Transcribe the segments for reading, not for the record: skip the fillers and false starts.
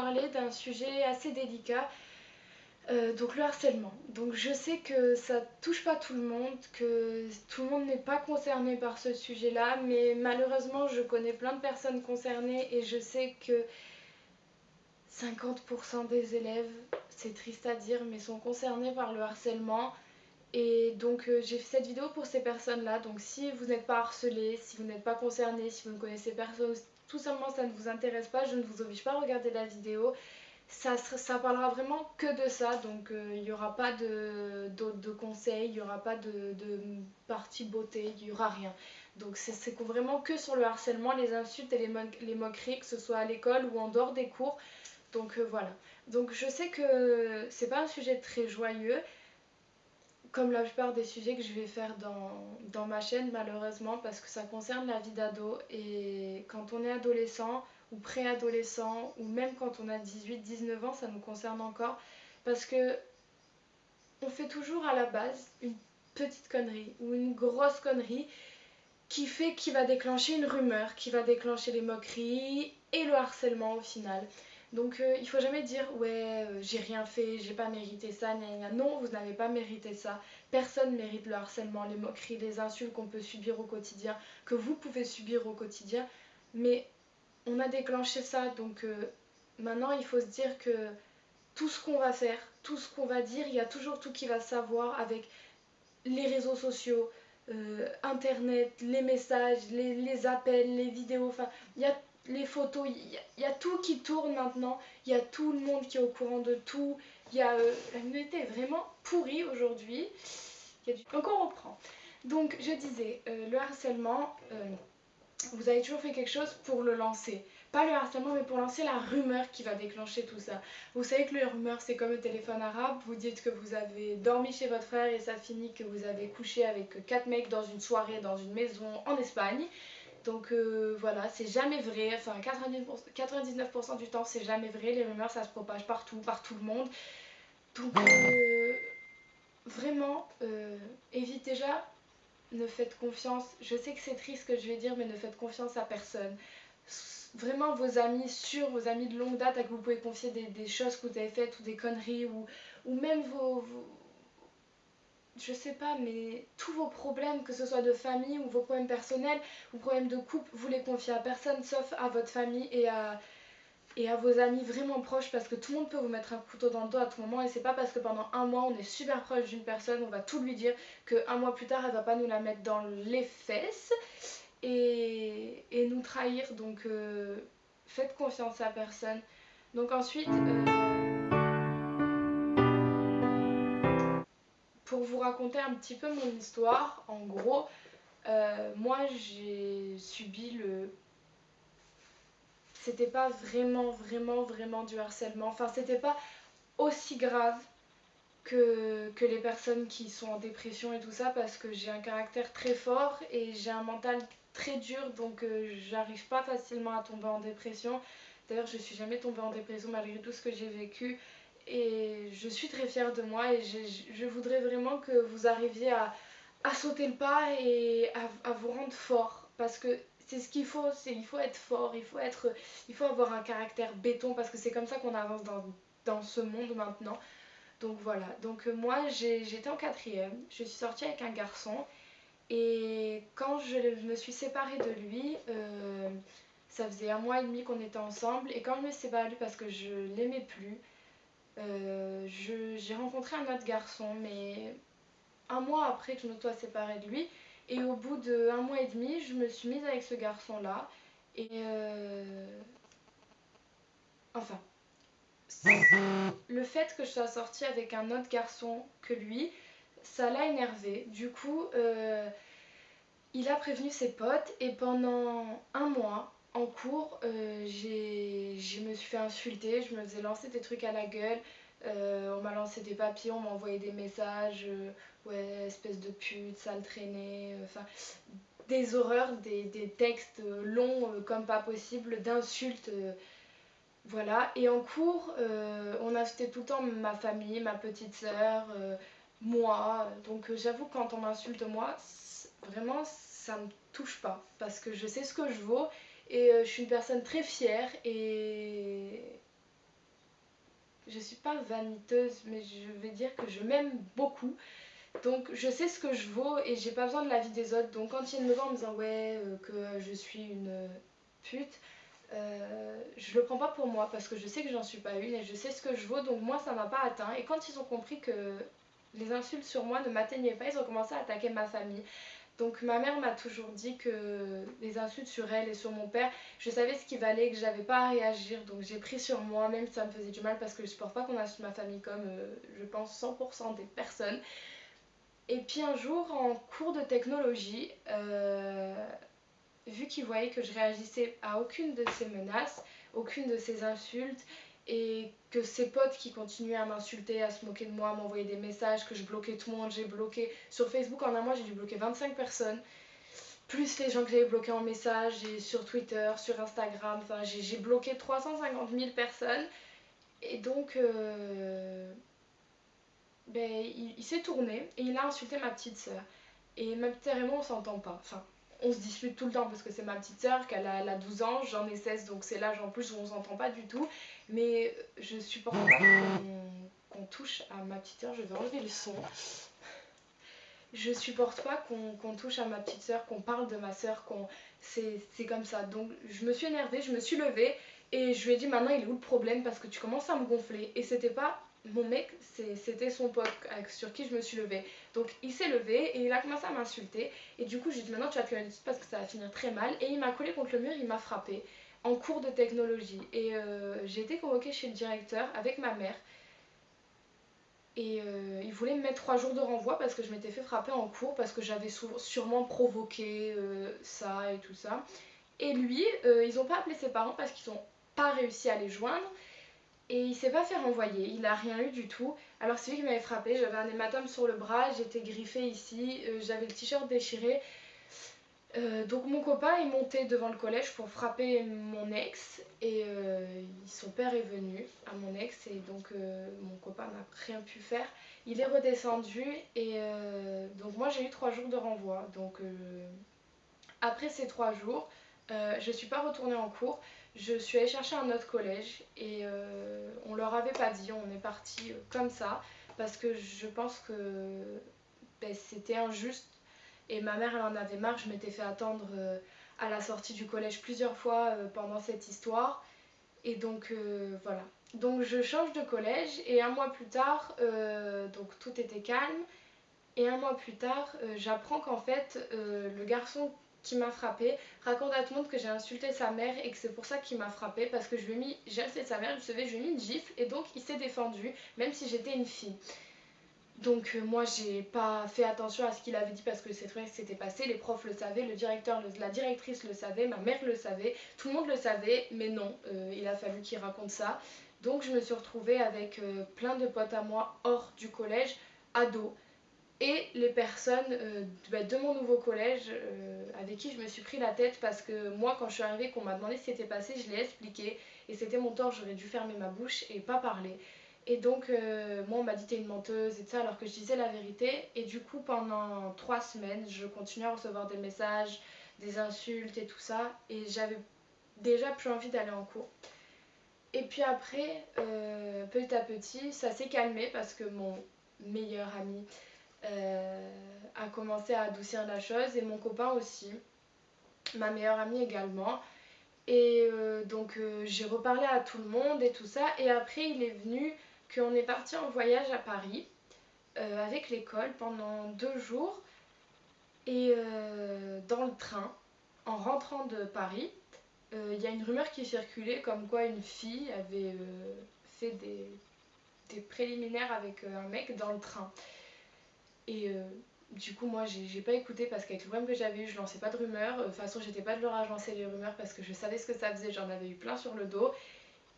parler d'un sujet assez délicat, donc le harcèlement. Donc je sais que ça touche pas tout le monde, que tout le monde n'est pas concerné par ce sujet-là, mais malheureusement je connais plein de personnes concernées et je sais que 50% des élèves, c'est triste à dire, mais sont concernés par le harcèlement. Et donc j'ai fait cette vidéo pour ces personnes-là. Donc si vous n'êtes pas harcelé, si vous n'êtes pas concerné, si vous ne connaissez personne, tout simplement ça ne vous intéresse pas, je ne vous oblige pas à regarder la vidéo. Ça parlera vraiment que de ça, donc il n'y aura pas de conseils, il n'y aura pas de partie beauté, il n'y aura rien. Donc c'est vraiment que sur le harcèlement, les insultes et les moqueries, que ce soit à l'école ou en dehors des cours. Donc voilà. Donc je sais que c'est pas un sujet très joyeux, comme la plupart des sujets que je vais faire dans ma chaîne malheureusement, parce que ça concerne la vie d'ado. Et quand on est adolescent ou préadolescent, ou même quand on a 18-19 ans, ça nous concerne encore, parce que on fait toujours à la base une petite connerie ou une grosse connerie qui va déclencher une rumeur, qui va déclencher les moqueries et le harcèlement au final. Donc il faut jamais dire ouais j'ai rien fait, j'ai pas mérité ça, gna gna. Non, vous n'avez pas mérité ça. Personne mérite le harcèlement, les moqueries, les insultes qu'on peut subir au quotidien, que vous pouvez subir au quotidien. Mais on a déclenché ça, donc maintenant il faut se dire que tout ce qu'on va faire, tout ce qu'on va dire, il y a toujours tout qui va savoir avec les réseaux sociaux, internet, les messages, les appels, les vidéos, enfin, il y a les photos, il y a tout qui tourne maintenant, il y a tout le monde qui est au courant de tout, il y a, la communauté est vraiment pourrie aujourd'hui. Donc on reprend. Donc je disais, le harcèlement, vous avez toujours fait quelque chose pour le lancer. Pas le harcèlement, mais pour lancer la rumeur qui va déclencher tout ça. Vous savez que les rumeurs, c'est comme le téléphone arabe. Vous dites que vous avez dormi chez votre frère et ça finit que vous avez couché avec 4 mecs dans une soirée, dans une maison en Espagne. Donc voilà, c'est jamais vrai. Enfin, 99% du temps, c'est jamais vrai. Les rumeurs, ça se propage partout, par tout le monde. Donc vraiment, évite déjà, ne faites confiance. Je sais que c'est triste ce que je vais dire, mais ne faites confiance à personne. Vraiment vos amis sûrs, vos amis de longue date à qui vous pouvez confier des choses que vous avez faites ou des conneries ou même je sais pas, mais tous vos problèmes, que ce soit de famille ou vos problèmes personnels ou problèmes de couple, vous les confiez à personne sauf à votre famille et à vos amis vraiment proches, parce que tout le monde peut vous mettre un couteau dans le dos à tout moment. Et c'est pas parce que pendant un mois on est super proche d'une personne, on va tout lui dire, qu'un mois plus tard elle va pas nous la mettre dans les fesses et nous trahir. Donc faites confiance à personne. Donc ensuite, pour vous raconter un petit peu mon histoire, en gros, moi j'ai subi le... C'était pas vraiment du harcèlement. Enfin, c'était pas aussi grave que les personnes qui sont en dépression et tout ça, parce que j'ai un caractère très fort et j'ai un mental très dur, donc j'arrive pas facilement à tomber en dépression. D'ailleurs, je suis jamais tombée en dépression malgré tout ce que j'ai vécu et je suis très fière de moi. Et je voudrais vraiment que vous arriviez à sauter le pas et à vous rendre fort, parce que c'est ce qu'il faut. Il faut être fort, il faut avoir un caractère béton, parce que c'est comme ça qu'on avance dans ce monde maintenant. Donc voilà, donc moi j'étais en quatrième, je suis sortie avec un garçon et quand je me suis séparée de lui, ça faisait un mois et demi qu'on était ensemble. Et quand je me suis séparée de lui parce que je l'aimais plus, j'ai rencontré un autre garçon, mais un mois après que je me sois séparée de lui. Et au bout d'un mois et demi, je me suis mise avec ce garçon-là. Et enfin, le fait que je sois sortie avec un autre garçon que lui, ça l'a énervé. Du coup, il a prévenu ses potes et pendant un mois en cours, je me suis fait insulter, je me faisais lancer des trucs à la gueule, on m'a lancé des papiers, on m'a envoyé des messages, ouais, espèce de pute, sale traînée, enfin des horreurs, des textes longs comme pas possible, d'insultes. Voilà, et en cours, on insultait tout le temps ma famille, ma petite sœur, moi. Donc j'avoue que quand on m'insulte moi, vraiment ça me touche pas, parce que je sais ce que je vaux et je suis une personne très fière je suis pas vaniteuse, mais je vais dire que je m'aime beaucoup. Donc je sais ce que je vaux et j'ai pas besoin de l'avis des autres. Donc quand ils me voient en me disant ouais que je suis une pute, je le prends pas pour moi parce que je sais que j'en suis pas une et je sais ce que je vaux. Donc moi ça m'a pas atteint. Et quand ils ont compris que les insultes sur moi ne m'atteignaient pas, ils ont commencé à attaquer ma famille. Donc ma mère m'a toujours dit que les insultes sur elle et sur mon père, je savais ce qu'il valait, que j'avais pas à réagir. Donc j'ai pris sur moi, même si ça me faisait du mal parce que je supporte pas qu'on insulte ma famille comme je pense 100% des personnes. Et puis un jour, en cours de technologie, vu qu'il voyait que je réagissais à aucune de ces menaces, aucune de ces insultes, et que ses potes qui continuaient à m'insulter, à se moquer de moi, à m'envoyer des messages, que je bloquais tout le monde, j'ai bloqué sur Facebook en un mois, j'ai dû bloquer 25 personnes, plus les gens que j'avais bloqués en message, et sur Twitter, sur Instagram, enfin j'ai bloqué 350 000 personnes, et donc il s'est tourné et il a insulté ma petite sœur. Et ma petite sœur et moi, on s'entend pas. Enfin, on se dispute tout le temps parce que c'est ma petite sœur, elle a 12 ans, j'en ai 16, donc c'est l'âge en plus où on s'entend pas du tout. Mais je supporte pas qu'on touche à ma petite sœur. Je vais enlever le son. Je supporte pas qu'on touche à ma petite sœur, qu'on parle de ma sœur, c'est comme ça. Donc je me suis énervée, je me suis levée et je lui ai dit maintenant il est où le problème parce que tu commences à me gonfler. Et c'était pas mon mec, c'était son pote sur qui je me suis levée. Donc il s'est levé et il a commencé à m'insulter. Et du coup je lui ai dit maintenant tu vas te calmer parce que ça va finir très mal. Et il m'a collé contre le mur, il m'a frappé en cours de technologie. Et j'ai été convoquée chez le directeur avec ma mère. Et il voulait me mettre 3 jours de renvoi parce que je m'étais fait frapper en cours, parce que j'avais sûrement provoqué ça et tout ça. Et lui, ils n'ont pas appelé ses parents parce qu'ils n'ont pas réussi à les joindre. Et il s'est pas fait renvoyer, il a rien eu du tout. Alors c'est lui qui m'avait frappé, j'avais un hématome sur le bras, j'étais griffée ici, j'avais le t-shirt déchiré. Donc mon copain est monté devant le collège pour frapper mon ex et son père est venu à mon ex et donc mon copain n'a rien pu faire. Il est redescendu et donc moi j'ai eu 3 jours de renvoi. Donc après ces 3 jours, je suis pas retournée en cours. Je suis allée chercher un autre collège et on leur avait pas dit, on est parti comme ça parce que je pense que c'était injuste et ma mère, elle en avait marre. Je m'étais fait attendre à la sortie du collège plusieurs fois pendant cette histoire. Et donc voilà. Donc je change de collège et un mois plus tard, donc tout était calme. Et un mois plus tard, j'apprends qu'en fait, le garçon qui m'a frappé raconte à tout le monde que j'ai insulté sa mère et que c'est pour ça qu'il m'a frappé parce que je lui ai mis, j'ai insulté sa mère, je lui ai mis une gifle et donc il s'est défendu même si j'étais une fille. Donc moi j'ai pas fait attention à ce qu'il avait dit parce que c'est vrai que c'était passé, les profs le savaient, le directeur, la directrice le savait, ma mère le savait, tout le monde le savait, mais non, il a fallu qu'il raconte ça. Donc je me suis retrouvée avec plein de potes à moi hors du collège, ados, et les personnes de mon nouveau collège avec qui je me suis pris la tête parce que moi quand je suis arrivée qu'on m'a demandé ce qui s'était passé, je l'ai expliqué et c'était mon tort, j'aurais dû fermer ma bouche et pas parler. Et donc moi on m'a dit t'es une menteuse et tout ça alors que je disais la vérité et du coup pendant 3 semaines je continuais à recevoir des messages, des insultes et tout ça et j'avais déjà plus envie d'aller en cours. Et puis après, petit à petit, ça s'est calmé parce que mon meilleur ami a commencé à adoucir la chose et mon copain aussi, ma meilleure amie également. Et donc j'ai reparlé à tout le monde et tout ça. Et après il est venu qu'on est parti en voyage à Paris avec l'école pendant 2 jours. Et dans le train, en rentrant de Paris, il y a une rumeur qui circulait comme quoi une fille avait fait des préliminaires avec un mec dans le train. Et du coup, moi, j'ai pas écouté parce qu'avec le problème que j'avais eu, je lançais pas de rumeurs. De toute façon, j'étais pas de leur agencer les rumeurs parce que je savais ce que ça faisait, j'en avais eu plein sur le dos.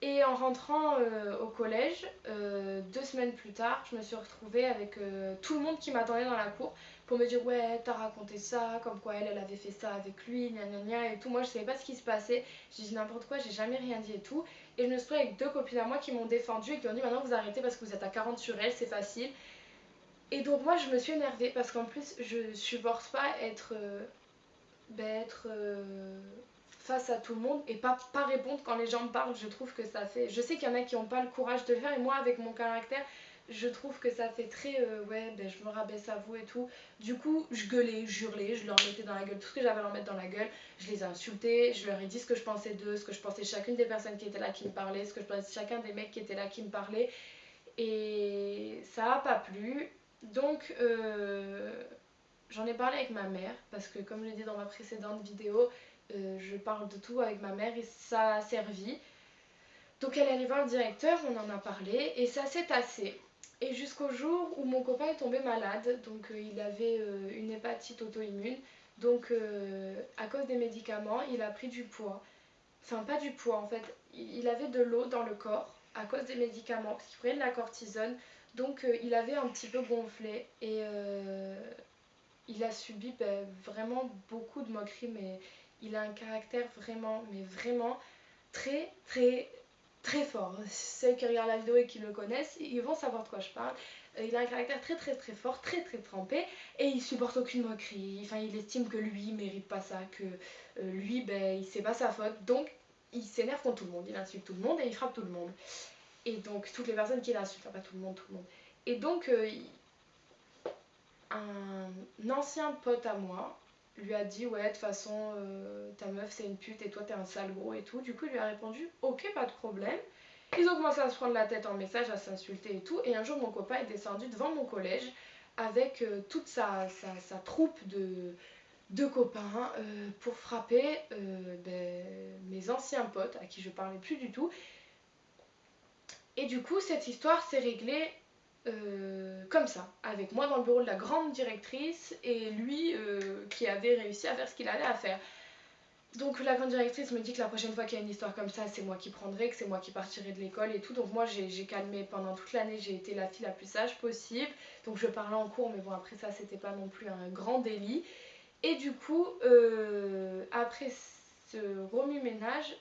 Et en rentrant au collège, 2 semaines plus tard, je me suis retrouvée avec tout le monde qui m'attendait dans la cour pour me dire ouais, t'as raconté ça, comme quoi elle avait fait ça avec lui, gna gna gna et tout. Moi, je savais pas ce qui se passait, j'ai dit n'importe quoi, j'ai jamais rien dit et tout. Et je me suis retrouvée avec 2 copines à moi qui m'ont défendue et qui m'ont dit maintenant vous arrêtez parce que vous êtes à 40 sur elle, c'est facile. Et donc moi je me suis énervée parce qu'en plus je supporte pas être face à tout le monde et pas répondre quand les gens me parlent. Je trouve que ça fait... Je sais qu'il y en a qui n'ont pas le courage de le faire et moi avec mon caractère, je trouve que ça fait très ouais ben je me rabaisse à vous et tout. Du coup je gueulais, j'hurlais, je leur mettais dans la gueule tout ce que j'avais à leur mettre dans la gueule. Je les ai insultés, je leur ai dit ce que je pensais d'eux, ce que je pensais de chacune des personnes qui étaient là qui me parlaient, ce que je pensais de chacun des mecs qui étaient là qui me parlaient. Et ça a pas plu. Donc j'en ai parlé avec ma mère parce que comme je l'ai dit dans ma précédente vidéo, je parle de tout avec ma mère et ça a servi. Donc elle est allée voir le directeur, on en a parlé et ça s'est tassé. Et jusqu'au jour où mon copain est tombé malade, donc il avait une hépatite auto-immune, donc à cause des médicaments, il a pris du poids. Enfin pas du poids en fait, il avait de l'eau dans le corps à cause des médicaments, parce qu'il prenait de la cortisone, donc il avait un petit peu gonflé et il a subi vraiment beaucoup de moqueries, mais il a un caractère vraiment, mais vraiment très très très fort. Ceux qui regardent la vidéo et qui le connaissent, ils vont savoir de quoi je parle. Il a un caractère très très très fort, très très trempé et il supporte aucune moquerie. Enfin, il estime que lui il mérite pas ça, que lui ben c'est pas sa faute. Donc il s'énerve contre tout le monde, il insulte tout le monde et il frappe tout le monde. Et donc toutes les personnes qui l'insultent, pas tout le monde, tout le monde. Et donc un ancien pote à moi lui a dit ouais de toute façon ta meuf c'est une pute et toi t'es un sale gros et tout. Du coup il lui a répondu ok pas de problème. Ils ont commencé à se prendre la tête en message, à s'insulter et tout. Et un jour mon copain est descendu devant mon collège avec toute sa troupe de copains pour frapper mes anciens potes à qui je parlais plus du tout. Et du coup cette histoire s'est réglée comme ça, avec moi dans le bureau de la grande directrice et lui qui avait réussi à faire ce qu'il avait à faire. Donc la grande directrice me dit que la prochaine fois qu'il y a une histoire comme ça, c'est moi qui prendrai, que c'est moi qui partirai de l'école et tout. Donc moi j'ai calmé pendant toute l'année, j'ai été la fille la plus sage possible. Donc je parlais en cours, mais bon après ça c'était pas non plus un grand délit. Et du coup, après ce remue-ménage,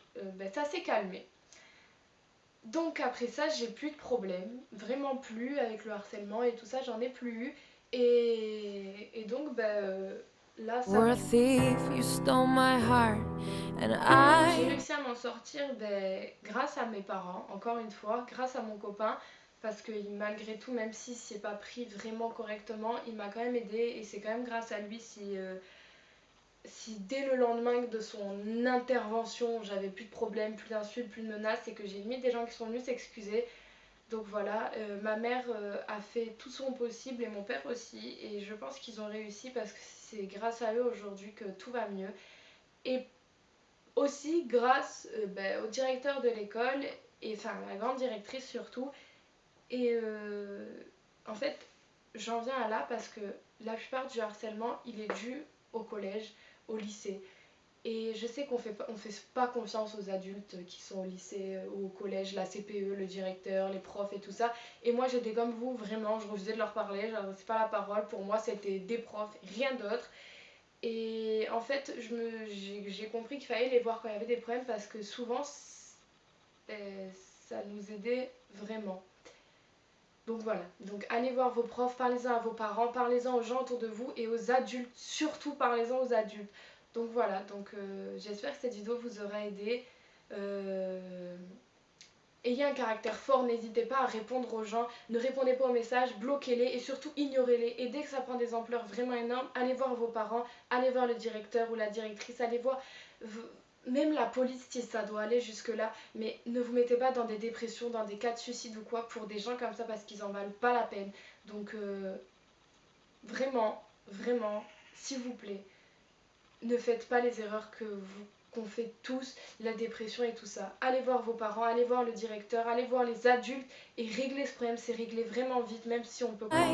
ça s'est calmé. Donc après ça, j'ai plus de problème, vraiment plus avec le harcèlement et tout ça, j'en ai plus eu. Et donc là, ça va. J'ai réussi à m'en sortir grâce à mes parents, encore une fois, grâce à mon copain, parce que malgré tout, même si c'est pas pris vraiment correctement, il m'a quand même aidé et c'est quand même grâce à lui si dès le lendemain de son intervention, j'avais plus de problèmes, plus d'insultes, plus de menaces, et que j'ai mis des gens qui sont venus s'excuser. Donc voilà, ma mère a fait tout son possible et mon père aussi. Et je pense qu'ils ont réussi parce que c'est grâce à eux aujourd'hui que tout va mieux. Et aussi grâce au directeur de l'école, et enfin la grande directrice surtout. Et en fait, j'en viens à là parce que la plupart du harcèlement, il est dû au collège, au lycée. Et je sais qu'on fait pas confiance aux adultes qui sont au lycée ou au collège, la CPE, le directeur, les profs et tout ça. Et moi j'étais comme vous, vraiment, je refusais de leur parler, je n'adressais pas la parole. Pour moi c'était des profs, rien d'autre. Et en fait j'ai compris qu'il fallait les voir quand il y avait des problèmes parce que souvent ça nous aidait vraiment. Donc voilà, donc allez voir vos profs, parlez-en à vos parents, parlez-en aux gens autour de vous et aux adultes, surtout parlez-en aux adultes. Donc voilà, donc j'espère que cette vidéo vous aura aidé. Ayez un caractère fort, n'hésitez pas à répondre aux gens, ne répondez pas aux messages, bloquez-les et surtout ignorez-les. Et dès que ça prend des ampleurs vraiment énormes, allez voir vos parents, allez voir le directeur ou la directrice, allez voir même la police si ça doit aller jusque là, mais ne vous mettez pas dans des dépressions, dans des cas de suicide ou quoi pour des gens comme ça parce qu'ils en valent pas la peine. Donc vraiment, vraiment, s'il vous plaît, ne faites pas les erreurs qu'on fait tous, la dépression et tout ça. Allez voir vos parents, allez voir le directeur, allez voir les adultes et réglez ce problème, c'est réglé vraiment vite même si on peut pas.